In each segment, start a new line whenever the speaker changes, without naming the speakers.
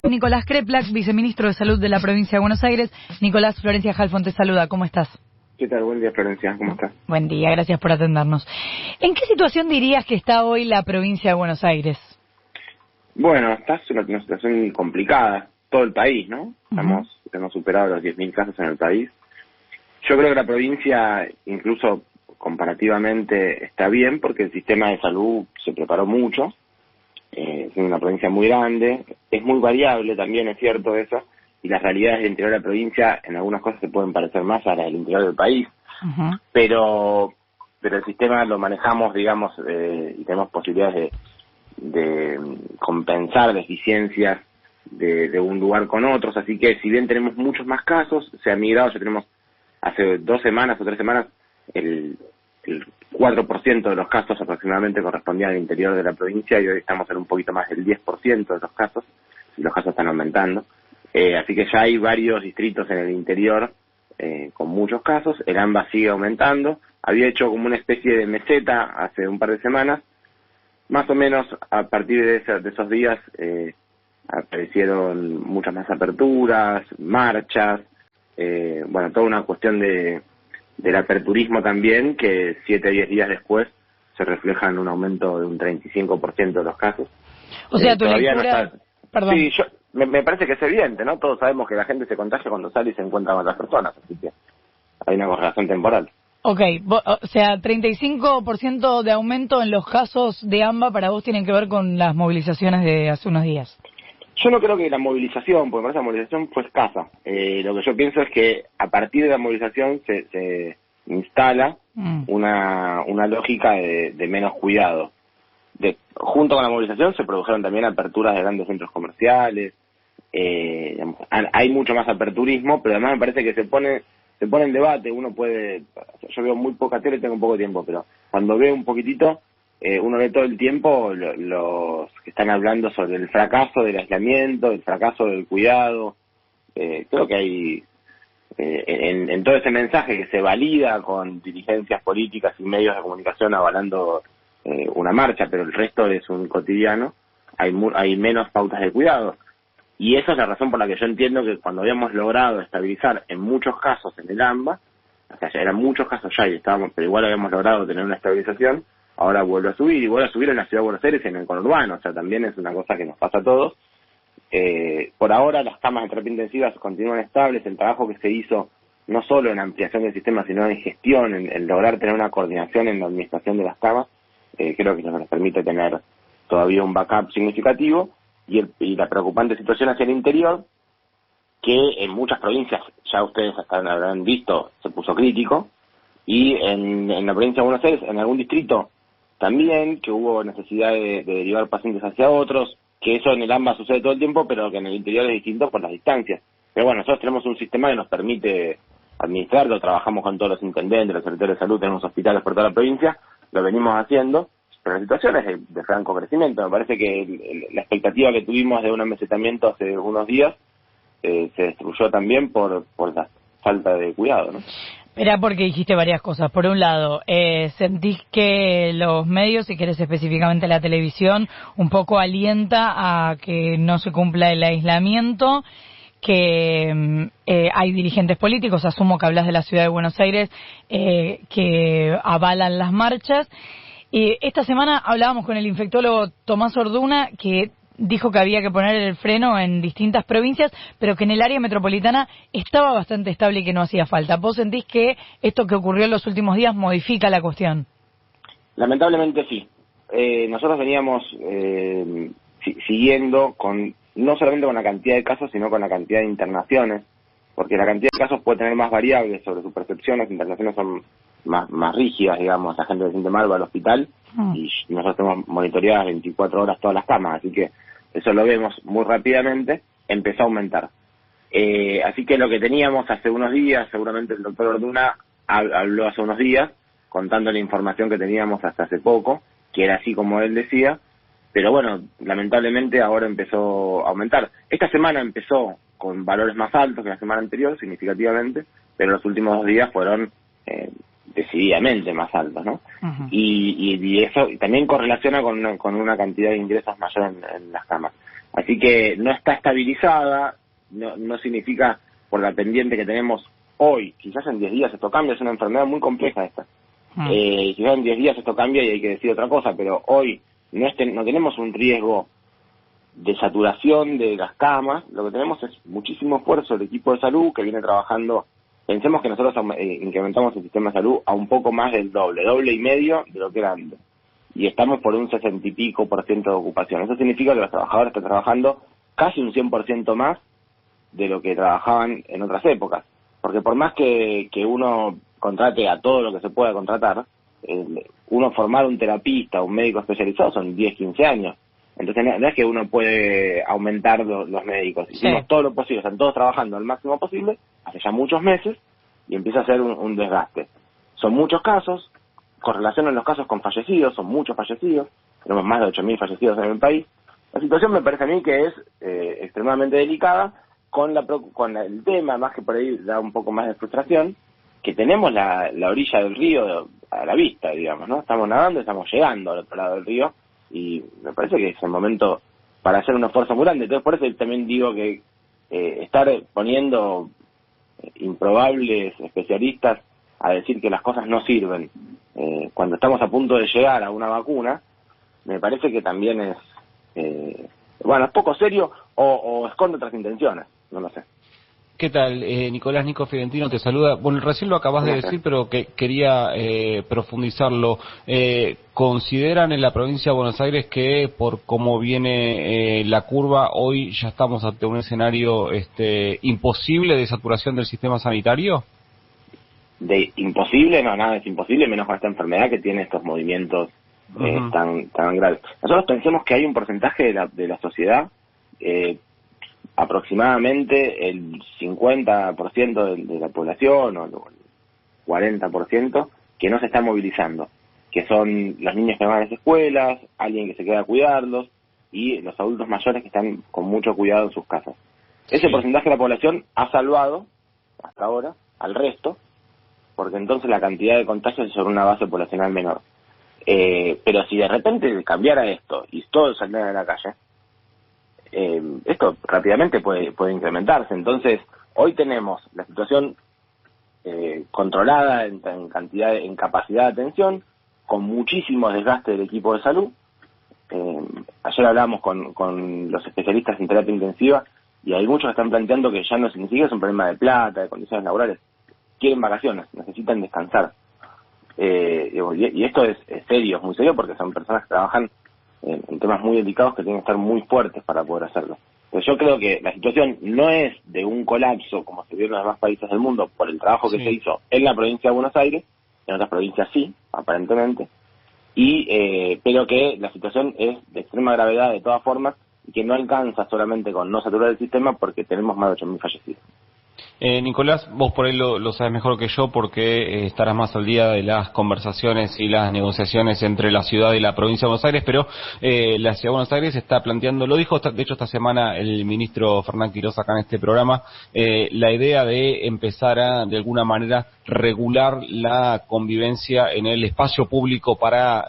Nicolás Kreplak, viceministro de Salud de la provincia de Buenos Aires. Nicolás, Florencia Halfon te saluda. ¿Cómo estás?
¿Qué tal? Buen día, Florencia. ¿Cómo estás?
Buen día, gracias por atendernos. ¿En qué situación dirías que está hoy la provincia de Buenos Aires?
Bueno, está en una situación complicada. Todo el país, ¿no? Hemos superado los 10.000 casos en el país. Yo creo que la provincia, incluso comparativamente, está bien porque el sistema de salud se preparó mucho. Es una provincia muy grande, es muy variable también, es cierto eso, y las realidades del interior de la provincia en algunas cosas se pueden parecer más a las del interior del país, pero el sistema lo manejamos, digamos, y tenemos posibilidades de compensar deficiencias de un lugar con otros, así que si bien tenemos muchos más casos, se ha migrado, ya tenemos hace 2 semanas o 3 semanas el 4% de los casos aproximadamente correspondían al interior de la provincia y hoy estamos en un poquito más del 10% de los casos, y los casos están aumentando. Así que ya hay varios distritos en el interior con muchos casos. El AMBA sigue aumentando. Había hecho como una especie de meseta hace un par de semanas. Más o menos a partir de esos días aparecieron muchas más aperturas, marchas, bueno, toda una cuestión del aperturismo también, que 7 o 10 días después se refleja en un aumento de un 35% de los casos.
O sea, tu lectura...
No está...
Perdón.
Sí, me parece que es evidente, ¿no? Todos sabemos que la gente se contagia cuando sale y se encuentra con otras personas, así que hay una correlación temporal.
Ok, o sea, 35% de aumento en los casos de AMBA para vos tienen que ver con las movilizaciones de hace unos días.
Yo no creo que la movilización, porque me parece que la movilización fue escasa. Lo que yo pienso es que a partir de la movilización se instala una lógica de menos cuidado. Junto con la movilización se produjeron también aperturas de grandes centros comerciales. Hay mucho más aperturismo, pero además me parece que se pone en debate. Uno puede... Yo veo muy poca tele, tengo poco tiempo, pero cuando veo un poquitito... uno ve todo el tiempo los que están hablando sobre el fracaso del aislamiento, el fracaso del cuidado. Creo que hay en todo ese mensaje que se valida con dirigencias políticas y medios de comunicación avalando una marcha, pero el resto es un cotidiano, hay menos pautas de cuidado. Y esa es la razón por la que yo entiendo que cuando habíamos logrado estabilizar en muchos casos en el AMBA, o sea, ya eran muchos casos ya y estábamos, pero igual habíamos logrado tener una estabilización. Ahora vuelve a subir, y vuelve a subir en la Ciudad de Buenos Aires y en el conurbano, o sea, también es una cosa que nos pasa a todos. Por ahora las camas de terapia intensivas continúan estables, el trabajo que se hizo no solo en ampliación del sistema, sino en gestión, en lograr tener una coordinación en la administración de las camas, creo que nos permite tener todavía un backup significativo, y la preocupante situación hacia el interior, que en muchas provincias, ya ustedes hasta habrán visto, se puso crítico, y en la provincia de Buenos Aires, en algún distrito, también, que hubo necesidad de derivar pacientes hacia otros, que eso en el AMBA sucede todo el tiempo, pero que en el interior es distinto por las distancias. Pero bueno, nosotros tenemos un sistema que nos permite administrarlo, trabajamos con todos los intendentes, los secretarios de salud, tenemos hospitales por toda la provincia, lo venimos haciendo, pero la situación es de franco crecimiento. Me parece que la expectativa que tuvimos de un amesetamiento hace unos días se destruyó también por la falta de cuidado, ¿no?
Era porque dijiste varias cosas. Por un lado, sentís que los medios, si querés específicamente la televisión, un poco alienta a que no se cumpla el aislamiento, que hay dirigentes políticos, asumo que hablas de la Ciudad de Buenos Aires, que avalan las marchas. Esta semana hablábamos con el infectólogo Tomás Orduna, que dijo que había que poner el freno en distintas provincias, pero que en el área metropolitana estaba bastante estable y que no hacía falta. ¿Vos sentís que esto que ocurrió en los últimos días modifica la cuestión? Lamentablemente sí.
Nosotros veníamos siguiendo no solamente con la cantidad de casos, sino con la cantidad de internaciones, porque la cantidad de casos puede tener más variables sobre su percepción. Las internaciones son más rígidas, digamos, la gente se siente mal, va al hospital, y nosotros tenemos monitoreadas 24 horas todas las camas, así que eso lo vemos muy rápidamente, empezó a aumentar. Así que lo que teníamos hace unos días, seguramente el doctor Orduna habló hace unos días, contando la información que teníamos hasta hace poco, que era así como él decía, pero bueno, lamentablemente ahora empezó a aumentar. Esta semana empezó con valores más altos que la semana anterior, significativamente, pero los últimos 2 días fueron decididamente más altos, ¿no? Y eso también correlaciona con una cantidad de ingresos mayor en las camas. Así que no está estabilizada, no significa por la pendiente que tenemos hoy, quizás en 10 días esto cambia, es una enfermedad muy compleja esta. Quizás en 10 días esto cambia y hay que decir otra cosa, pero hoy no tenemos un riesgo de saturación de las camas, lo que tenemos es muchísimo esfuerzo del equipo de salud que viene trabajando. Pensemos que nosotros incrementamos el sistema de salud a un poco más del doble y medio de lo que era antes. Y estamos por un 60 y pico % de ocupación. Eso significa que los trabajadores están trabajando casi un 100% más de lo que trabajaban en otras épocas. Porque por más que uno contrate a todo lo que se pueda contratar, uno formar un terapista, un médico especializado son 10, 15 años. Entonces no es que uno puede aumentar los médicos. Hicimos todo lo posible, están todos trabajando al máximo posible, hace ya muchos meses, y empieza a ser un desgaste. Son muchos casos, correlacionan los casos con fallecidos, son muchos fallecidos, tenemos más de 8.000 fallecidos en el país. La situación me parece a mí que es extremadamente delicada, con el tema, más que por ahí da un poco más de frustración, que tenemos la orilla del río a la vista, digamos, ¿no? Estamos nadando, estamos llegando al otro lado del río, y me parece que es el momento para hacer un esfuerzo muy grande. Entonces por eso también digo que estar poniendo improbables especialistas a decir que las cosas no sirven cuando estamos a punto de llegar a una vacuna, me parece que también es es poco serio o esconde otras intenciones, no lo sé.
¿Qué tal, Nicolás? Nico Fiorentino te saluda. Bueno, recién lo acabas de decir, pero que quería profundizarlo. ¿Consideran en la provincia de Buenos Aires que por cómo viene la curva, hoy ya estamos ante un escenario imposible de saturación del sistema sanitario?
De imposible, no, nada es imposible, menos con esta enfermedad que tiene estos movimientos tan graves. Nosotros pensemos que hay un porcentaje de la sociedad, aproximadamente el 50% de la población o el 40% que no se está movilizando, que son los niños que van a las escuelas, alguien que se queda a cuidarlos y los adultos mayores que están con mucho cuidado en sus casas. Ese porcentaje de la población ha salvado hasta ahora al resto, porque entonces la cantidad de contagios es sobre una base poblacional menor. Pero si de repente cambiara esto y todos salieran a la calle, esto rápidamente puede incrementarse. Entonces hoy tenemos la situación controlada en capacidad de atención, con muchísimo desgaste del equipo de salud. Ayer hablamos con los especialistas en terapia intensiva y hay muchos que están planteando que ya no significa es un problema de plata, de condiciones laborales, quieren vacaciones, necesitan descansar. Y esto es serio, es muy serio, porque son personas que trabajan en temas muy delicados que tienen que estar muy fuertes para poder hacerlo. Pues yo creo que la situación no es de un colapso como se vio en los demás países del mundo por el trabajo que se hizo en la provincia de Buenos Aires, en otras provincias sí, aparentemente, pero que la situación es de extrema gravedad de todas formas y que no alcanza solamente con no saturar el sistema porque tenemos más de 8.000 fallecidos.
Nicolás, vos por ahí lo sabes mejor que yo porque estarás más al día de las conversaciones y las negociaciones entre la ciudad y la provincia de Buenos Aires, pero la ciudad de Buenos Aires está planteando, lo dijo de hecho esta semana el ministro Fernán Quirós acá en este programa, la idea de empezar a de alguna manera regular la convivencia en el espacio público para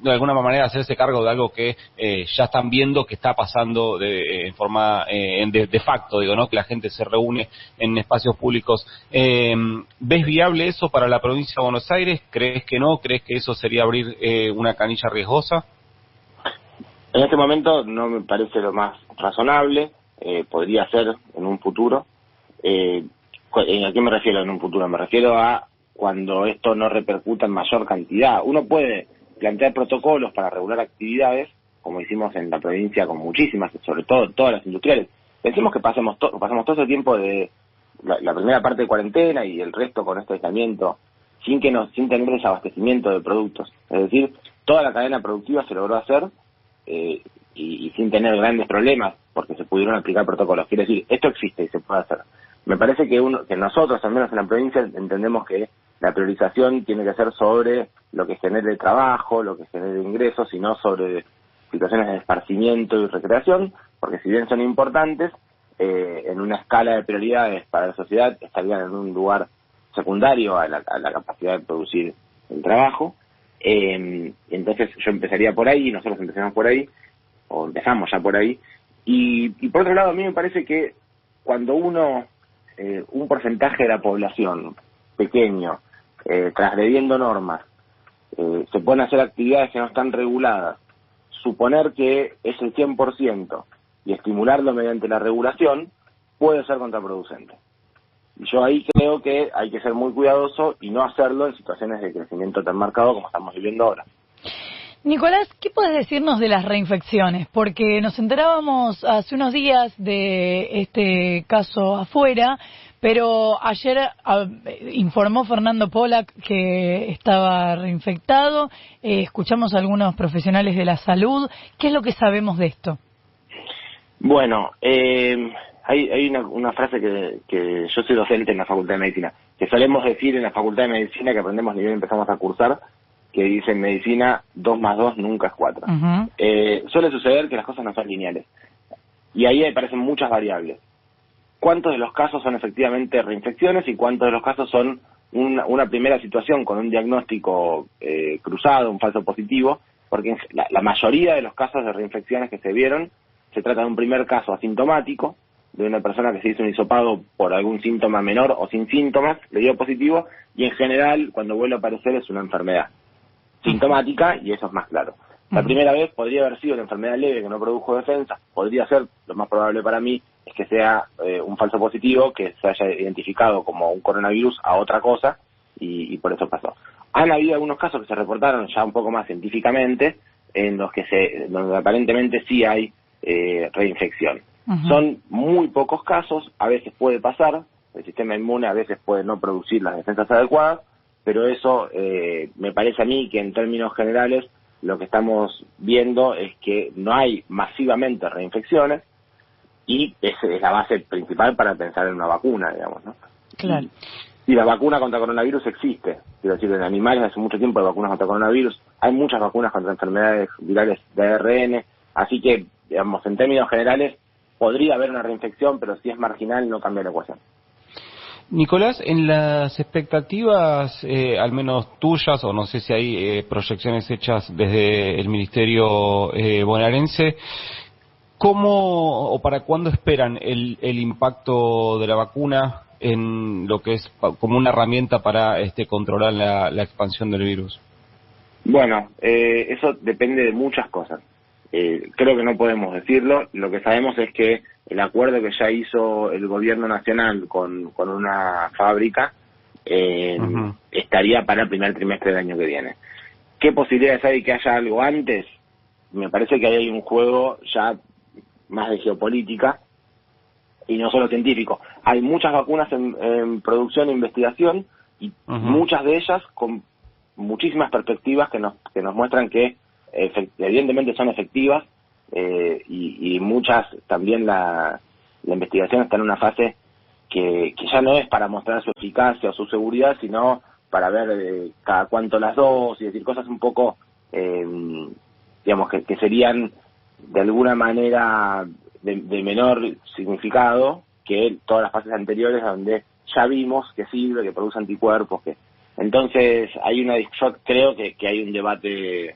de alguna manera hacerse cargo de algo que ya están viendo que está pasando en forma de facto, digo, ¿no? Que la gente se reúne en espacios públicos. ¿Ves viable eso para la provincia de Buenos Aires? ¿Crees que no? ¿Crees que eso sería abrir una canilla riesgosa?
En este momento no me parece lo más razonable, podría ser en un futuro. ¿A qué me refiero en un futuro? Me refiero a cuando esto no repercuta en mayor cantidad. Uno puede plantear protocolos para regular actividades, como hicimos en la provincia con muchísimas, sobre todo todas las industriales. Pensemos que pasamos todo ese tiempo de la primera parte de cuarentena y el resto con este aislamiento sin tener desabastecimiento de productos. Es decir, toda la cadena productiva se logró hacer y sin tener grandes problemas porque se pudieron aplicar protocolos. Quiere decir, esto existe y se puede hacer. Me parece que nosotros, al menos en la provincia, entendemos que la priorización tiene que ser sobre lo que genere trabajo, lo que genere ingresos, y no sobre situaciones de esparcimiento y recreación, porque si bien son importantes, en una escala de prioridades para la sociedad estarían en un lugar secundario a la capacidad de producir el trabajo. Entonces yo empezaría por ahí, nosotros empezamos por ahí, o empezamos ya por ahí, Y por otro lado, a mí me parece que cuando un porcentaje de la población pequeño, transgrediendo normas, se pone a hacer actividades que no están reguladas, suponer que es el 100% y estimularlo mediante la regulación puede ser contraproducente. Y yo ahí creo que hay que ser muy cuidadoso y no hacerlo en situaciones de crecimiento tan marcado como estamos viviendo ahora.
Nicolás, ¿qué puedes decirnos de las reinfecciones? Porque nos enterábamos hace unos días de este caso afuera, pero ayer informó Fernando Pollack que estaba reinfectado. Escuchamos a algunos profesionales de la salud. ¿Qué es lo que sabemos de esto?
Bueno, hay una frase que yo soy docente en la Facultad de Medicina, que solemos decir en la Facultad de Medicina, que aprendemos ni bien empezamos a cursar, que dice en medicina 2 más 2 nunca es 4. Suele suceder que las cosas no son lineales. Y ahí aparecen muchas variables. ¿Cuántos de los casos son efectivamente reinfecciones y cuántos de los casos son una primera situación con un diagnóstico cruzado, un falso positivo? Porque la mayoría de los casos de reinfecciones que se vieron se trata de un primer caso asintomático, de una persona que se hizo un hisopado por algún síntoma menor o sin síntomas, le dio positivo, y en general cuando vuelve a aparecer es una enfermedad sintomática, y eso es más claro. La primera vez podría haber sido una enfermedad leve que no produjo defensa, podría ser, lo más probable para mí, es que sea un falso positivo, que se haya identificado como un coronavirus a otra cosa, y por eso pasó. Han habido algunos casos que se reportaron ya un poco más científicamente, en los que donde aparentemente sí hay reinfección. Son muy pocos casos, a veces puede pasar, el sistema inmune a veces puede no producir las defensas adecuadas, pero eso me parece a mí que en términos generales lo que estamos viendo es que no hay masivamente reinfecciones, y esa es la base principal para pensar en una vacuna, digamos, ¿no?
Claro.
Y la vacuna contra coronavirus existe, quiero decir, en animales hace mucho tiempo hay vacunas contra coronavirus, hay muchas vacunas contra enfermedades virales de ARN, así que, digamos, en términos generales podría haber una reinfección, pero si es marginal no cambia la ecuación.
Nicolás, en las expectativas, al menos tuyas, o no sé si hay proyecciones hechas desde el Ministerio bonaerense, ¿cómo o para cuándo esperan el impacto de la vacuna en lo que es como una herramienta para controlar la expansión del virus?
Bueno, eso depende de muchas cosas. Creo que no podemos decirlo. Lo que sabemos es que el acuerdo que ya hizo el gobierno nacional con una fábrica estaría para el primer trimestre del año que viene. ¿Qué posibilidades hay de que haya algo antes? Me parece que ahí hay un juego ya más de geopolítica y no solo científico. Hay muchas vacunas en producción e investigación, y muchas de ellas con muchísimas perspectivas que nos muestran que evidentemente son efectivas, y muchas también la investigación está en una fase que ya no es para mostrar su eficacia o su seguridad, sino para ver cada cuánto las dosis, es decir, cosas un poco digamos que serían de alguna manera de menor significado que todas las fases anteriores, donde ya vimos que sirve, que produce anticuerpos, que entonces yo creo que hay un debate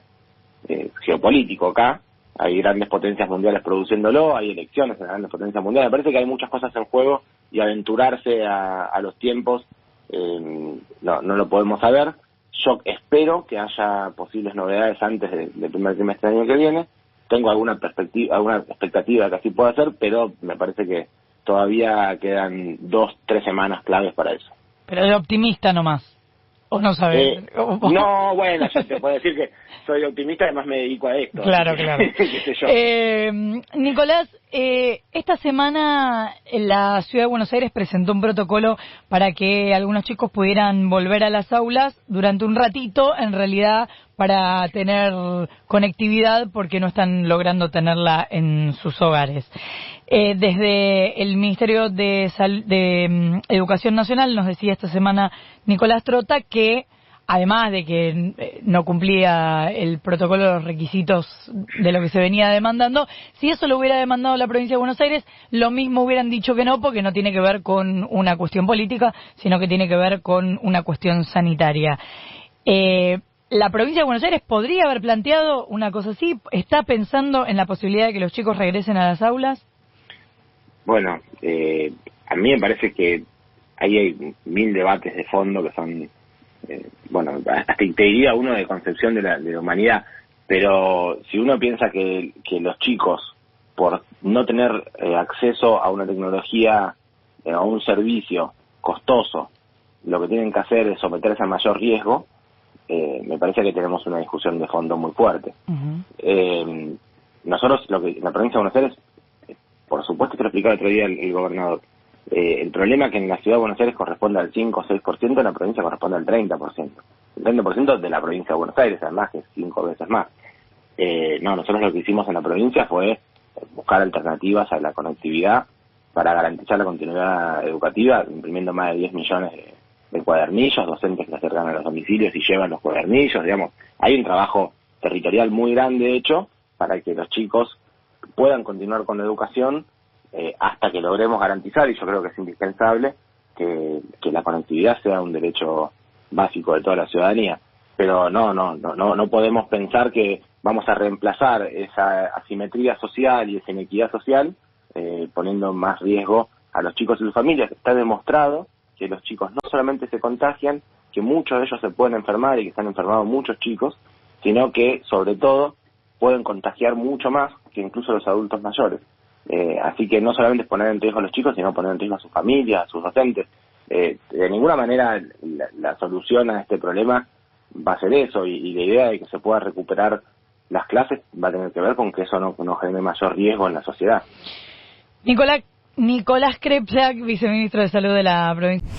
geopolítico acá. Hay grandes potencias mundiales produciéndolo, hay elecciones en grandes potencias mundiales. Me parece que hay muchas cosas en juego, y aventurarse a los tiempos no lo podemos saber. Yo espero que haya posibles novedades antes del primer trimestre del año que viene. Tengo alguna expectativa de que así pueda ser, pero me parece que todavía quedan 2-3 semanas claves para eso.
Pero de optimista nomás. ¿O no sabes?
No, bueno, yo te puedo decir que soy optimista, además me dedico a esto.
Claro, claro.
¿Qué sé yo?
Nicolás, esta semana la Ciudad de Buenos Aires presentó un protocolo para que algunos chicos pudieran volver a las aulas durante un ratito, en realidad para tener conectividad, porque no están logrando tenerla en sus hogares. Desde el Ministerio de Educación Nacional nos decía esta semana Nicolás Trota que, además de que no cumplía el protocolo, los requisitos de lo que se venía demandando, si eso lo hubiera demandado la provincia de Buenos Aires, lo mismo hubieran dicho que no, porque no tiene que ver con una cuestión política, sino que tiene que ver con una cuestión sanitaria. ¿La provincia de Buenos Aires podría haber planteado una cosa así? ¿Está pensando en la posibilidad de que los chicos regresen a las aulas?
Bueno, a mí me parece que ahí hay 1000 debates de fondo que son, bueno, hasta te diría uno de concepción de la humanidad, pero si uno piensa que los chicos, por no tener acceso a una tecnología, a un servicio costoso, lo que tienen que hacer es someterse a mayor riesgo, me parece que tenemos una discusión de fondo muy fuerte. Uh-huh. Nosotros, lo que en la provincia de Buenos Aires, por supuesto que lo explicaba el otro día el gobernador, el problema es que en la ciudad de Buenos Aires corresponde al 5 o 6%, en la provincia corresponde al 30%. El 30% de la provincia de Buenos Aires, además, que es 5 veces más. Nosotros lo que hicimos en la provincia fue buscar alternativas a la conectividad para garantizar la continuidad educativa, imprimiendo más de 10 millones de cuadernillos, docentes que se acercan a los domicilios y llevan los cuadernillos, digamos. Hay un trabajo territorial muy grande hecho para que los chicos puedan continuar con la educación hasta que logremos garantizar, y yo creo que es indispensable, que la conectividad sea un derecho básico de toda la ciudadanía. Pero no podemos pensar que vamos a reemplazar esa asimetría social y esa inequidad social poniendo en más riesgo a los chicos y sus familias. Está demostrado que los chicos no solamente se contagian, que muchos de ellos se pueden enfermar y que están enfermados muchos chicos, sino que, sobre todo, pueden contagiar mucho más que incluso los adultos mayores. Así que no solamente es poner en riesgo a los chicos, sino poner en riesgo a sus familias, a sus docentes. De ninguna manera la solución a este problema va a ser eso, y la idea de que se pueda recuperar las clases va a tener que ver con que eso no genere mayor riesgo en la sociedad.
Nicolás Krepczak, viceministro de Salud de la provincia.